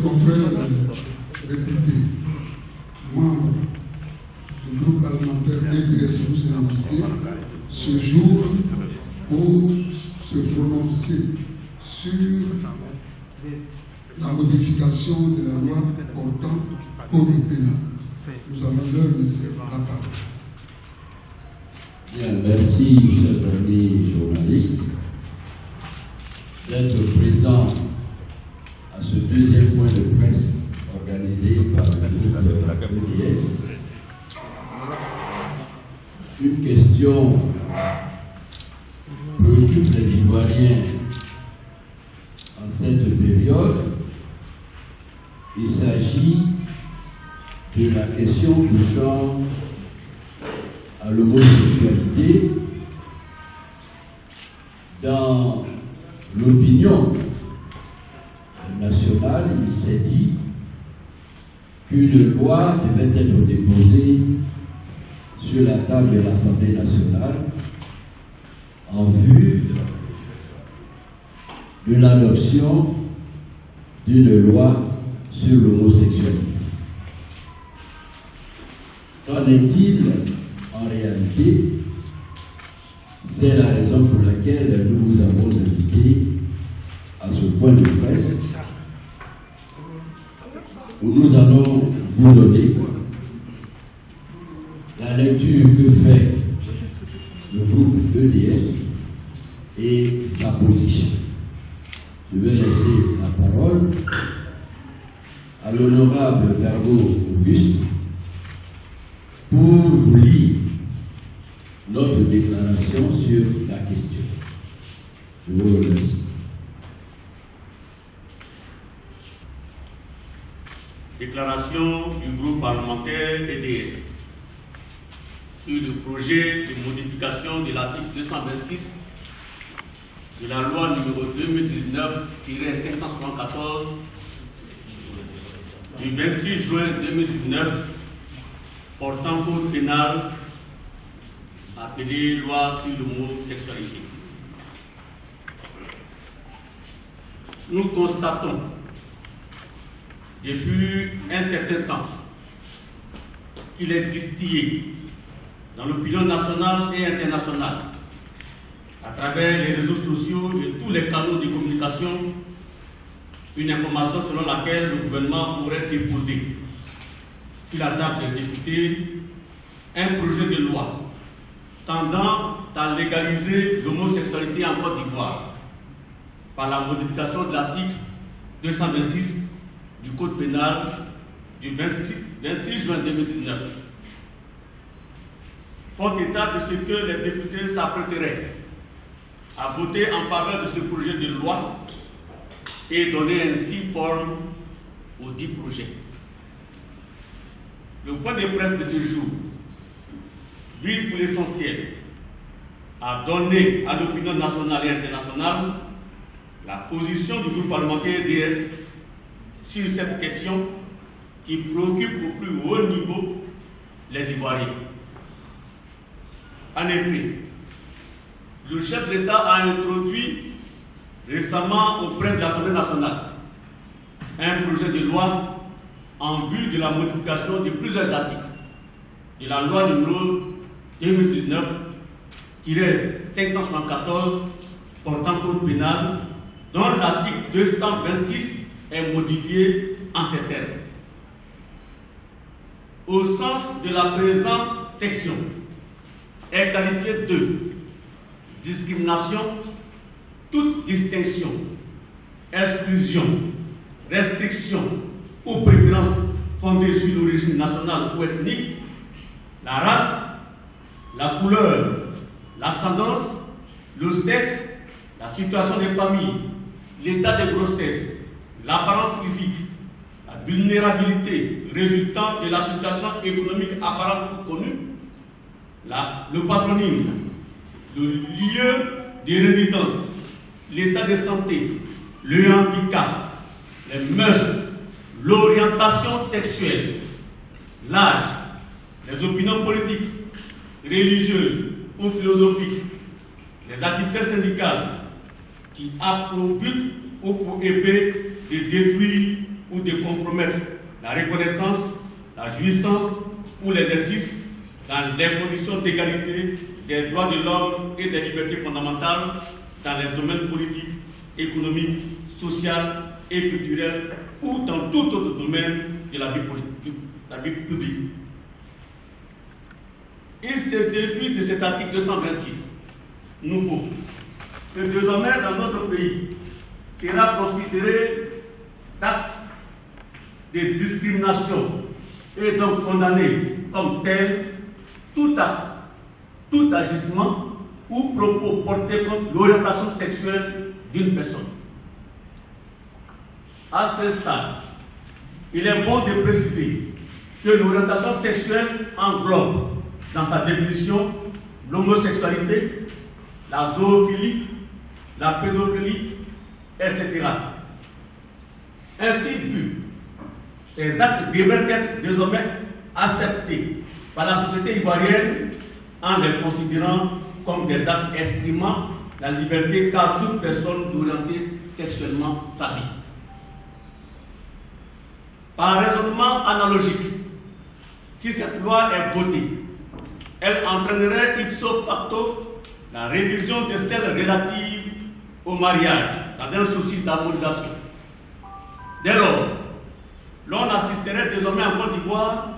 confrères députés, membres du groupe parlementaire EDS vous est invité ce jour pour se prononcer sur la modification de la loi portant code pénal. Nous allons leur laisser la parole. Bien, merci, chers amis journalistes, d'être présents à ce deuxième point de presse organisé par le groupe EDS. Une question préoccupe les Ivoiriens en cette période. Il s'agit de la question touchant à l'homosexualité. Dans l'opinion nationale, il s'est dit qu'une loi devait être déposée sur la table de l'Assemblée nationale en vue de l'adoption d'une loi sur l'homosexualité. Qu'en est-il en réalité? C'est la raison pour laquelle nous vous avons invité à ce point de presse où nous allons vous donner la lecture que fait le groupe EDS et sa position. Je vais laisser la parole à l'honorable Bergo Auguste pour vous lire notre déclaration sur la question. Je vous remercie. Déclaration du groupe parlementaire EDS sur le projet de modification de l'article 226 de la loi numéro 2019-574 du 26 juin 2019 portant code pénal appelé loi sur l'homosexualité. Nous constatons depuis un certain temps qu'il est distillé dans l'opinion nationale et internationale, à travers les réseaux sociaux et tous les canaux de communication, une information selon laquelle le gouvernement pourrait déposer sur la table des députés un projet de loi tendant à légaliser l'homosexualité en Côte d'Ivoire par la modification de l'article 226 du Code pénal du 26 juin 2019. Font état de ce que les députés s'apprêteraient à voter en faveur de ce projet de loi et donner ainsi forme au dit projet. Le point de presse de ce jour vise pour l'essentiel à donner à l'opinion nationale et internationale la position du groupe parlementaire EDS sur cette question qui préoccupe au plus haut niveau les Ivoiriens. En effet, le chef de l'État a introduit récemment auprès de l'Assemblée nationale un projet de loi en vue de la modification de plusieurs articles de la loi numéro 2019-574 portant code pénal, dont l'article 226 est modifié en ces termes. Au sens de la présente section, est qualifié de discrimination, toute distinction, exclusion, restriction ou préférence fondée sur l'origine nationale ou ethnique, la race, la couleur, l'ascendance, le sexe, la situation des familles, l'état de grossesse, l'apparence physique, la vulnérabilité résultant de la situation économique apparente ou connue, le patronyme, le lieu de résidence, l'état de santé, le handicap, les mœurs, l'orientation sexuelle, l'âge, les opinions politiques, religieuses ou philosophiques, les activités syndicales qui a pour but ou pour effet de détruire ou ou de compromettre la reconnaissance, la jouissance ou l'exercice dans les conditions d'égalité des droits de l'homme et des libertés fondamentales dans les domaines politiques, économiques, social et culturel ou dans tout autre domaine de la vie publique. Il se déduit de cet article 226 nouveau que désormais dans notre pays sera considéré d'acte de discrimination et donc condamné comme tel tout acte, tout agissement ou propos portés contre l'orientation sexuelle d'une personne. À ce stade, il est bon de préciser que l'orientation sexuelle englobe dans sa définition l'homosexualité, la zoophilie, la pédophilie, etc. Ainsi vu, ces actes devraient être désormais acceptés par la société ivoirienne en les considérant comme des actes exprimant la liberté qu'a toute personne d'orienter sexuellement sa vie. Par raisonnement analogique, si cette loi est votée, elle entraînerait ipso facto la révision de celle relative au mariage dans un souci d'harmonisation. Dès lors, l'on assisterait désormais en Côte d'Ivoire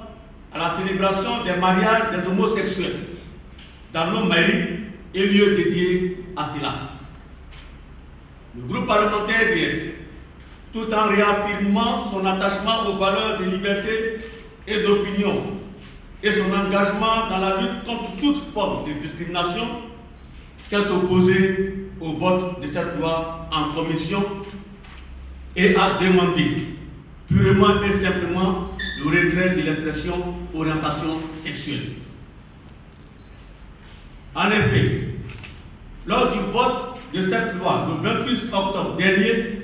à la célébration des mariages des homosexuels dans nos mairies et lieux dédiés à cela. Le groupe parlementaire DS, tout en réaffirmant son attachement aux valeurs de liberté et d'opinion et son engagement dans la lutte contre toute forme de discrimination, s'est opposé au vote de cette loi en commission et a demandé purement et simplement le retrait de l'expression orientation sexuelle. En effet, lors du vote de cette loi le 28 octobre dernier,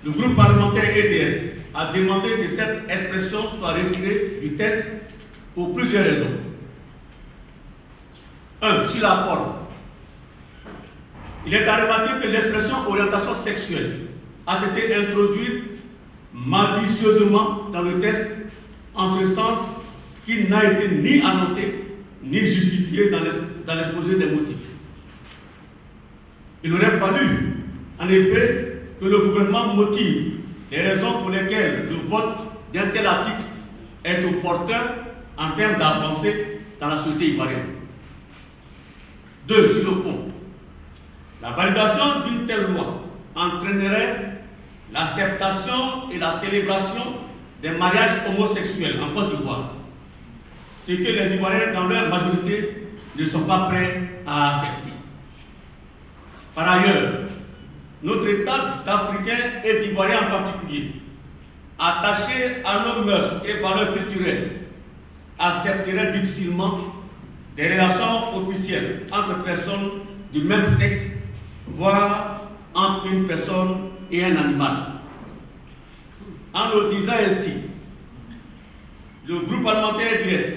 le groupe parlementaire EDS a demandé que cette expression soit retirée du texte pour plusieurs raisons. 1. Sur la forme. Il est à remarquer que l'expression orientation sexuelle a été introduite malicieusement dans le texte, en ce sens qu'il n'a été ni annoncé ni justifié dans l'exposé des motifs. Il aurait fallu, en effet, que le gouvernement motive les raisons pour lesquelles le vote d'un tel article est opportun en termes d'avancée dans la société ivoirienne. 2. Sur le fond, la validation d'une telle loi entraînerait l'acceptation et la célébration des mariages homosexuels en Côte d'Ivoire, ce que les Ivoiriens dans leur majorité ne sont pas prêts à accepter. Par ailleurs, notre État d'Africains et d'Ivoiriens en particulier, attaché à nos mœurs et valeurs culturelles, accepterait difficilement des relations officielles entre personnes du même sexe, voire entre une personne et un animal. En le disant ainsi, le groupe parlementaire DS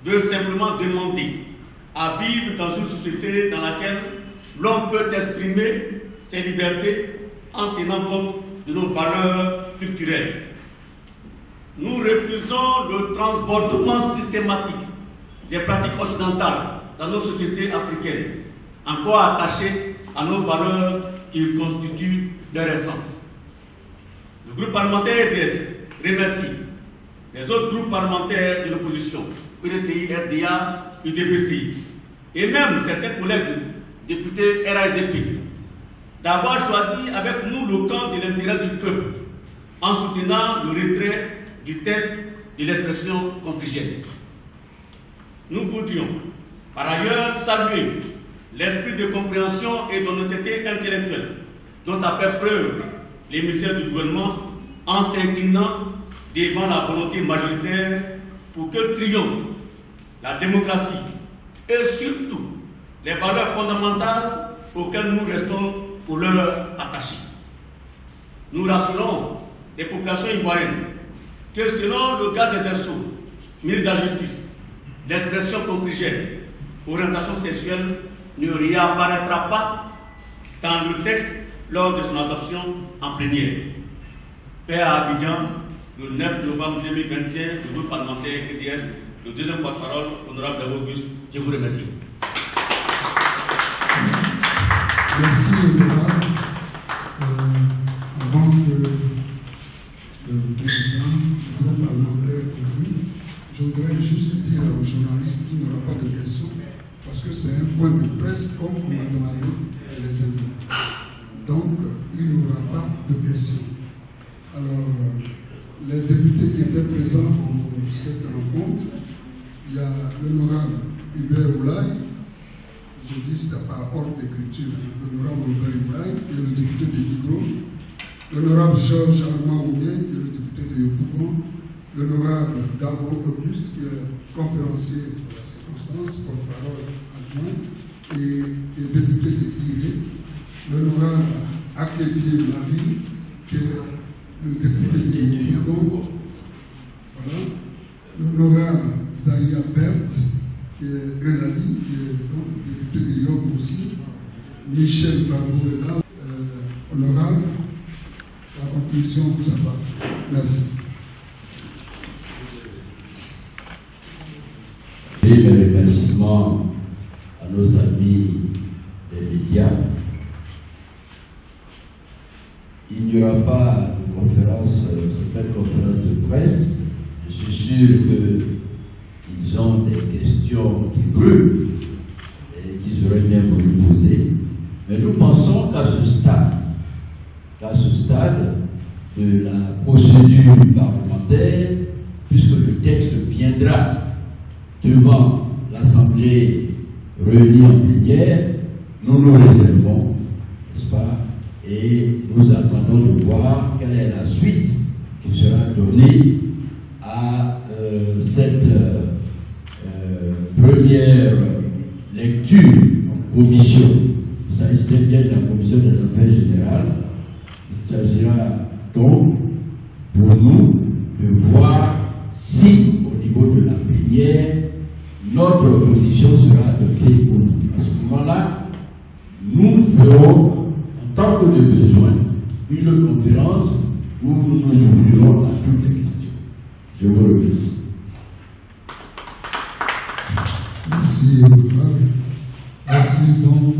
veut simplement demander à vivre dans une société dans laquelle l'homme peut exprimer ses libertés en tenant compte de nos valeurs culturelles. Nous refusons le transbordement systématique des pratiques occidentales dans nos sociétés africaines, encore attachées à nos valeurs qui constituent leur essence. Le groupe parlementaire EDS remercie les autres groupes parlementaires de l'opposition, UDCI, RDA, UDPCI, et même certains collègues députés RHDP, d'avoir choisi avec nous le camp de l'intérêt du peuple en soutenant le retrait du texte de l'expression confligée. Nous voudrions par ailleurs saluer l'esprit de compréhension et d'honnêteté intellectuelle dont a fait preuve l'émissaire du gouvernement en s'inclinant devant la volonté majoritaire pour que triomphe la démocratie et surtout les valeurs fondamentales auxquelles nous restons pour l'heure attachés. Nous rassurons les populations ivoiriennes que selon le garde des Sceaux, ministre de la Justice, l'expression confligée, orientation sexuelle ne réapparaîtra pas dans le texte lors de son adoption en plénière. fait à Abidjan le 9 novembre 2021, le groupe parlementaire EDS, le deuxième porte-parole, honorable David Auguste. Je vous remercie. Merci, honorable. Avant que le président du groupe parlementaire conclue, je voudrais juste dire aux journalistes qu'il n'y aura pas de questions, parce que c'est un point de presse comme on m'a demandé les invités. Donc, il n'y aura pas de questions. Alors, les députés qui étaient présents pour cette rencontre, il y a l'honorable Hubert Oulaye, je dis c'est par ordre d'écriture, l'honorable Hubert Oulaye, qui est le député de Ligro, l'honorable Georges Armand Ounier, qui est le député de Yopougon, l'honorable Davo Auguste, qui est conférencier de la circonstance, porte-parole adjoint, et député de Iré, l'honorable Akélié Marie, qui est le député de Yopougon, voilà, l'honorable Zahia Berthe, qui est Elali, qui est donc député de Yop aussi, Michel Babou est là, honorable, la conclusion vous appartient. Merci. Et mes remerciements à nos amis des médias. Il n'y aura pas de conférence, c'est pas une conférence de presse. Je suis sûr qu'ils ont des questions qui brûlent et qu'ils auraient bien voulu poser. Mais nous pensons qu'à ce stade de la procédure parlementaire, puisque le texte viendra devant l'Assemblée réunie en plénière, nous nous réservons, n'est-ce pas, et nous attendons de voir quelle est la suite qui sera donnée à cette première lecture en commission. Il s'agissait bien de la commission des affaires générales. Il s'agira donc pour nous de voir si au niveau de la plénière, notre position sera adoptée ou non. À ce moment-là, nous ferons, en tant que de besoin, une conférence où nous nous ouvrirons à toutes les questions. Je vous remercie. Merci, honorable. Merci donc.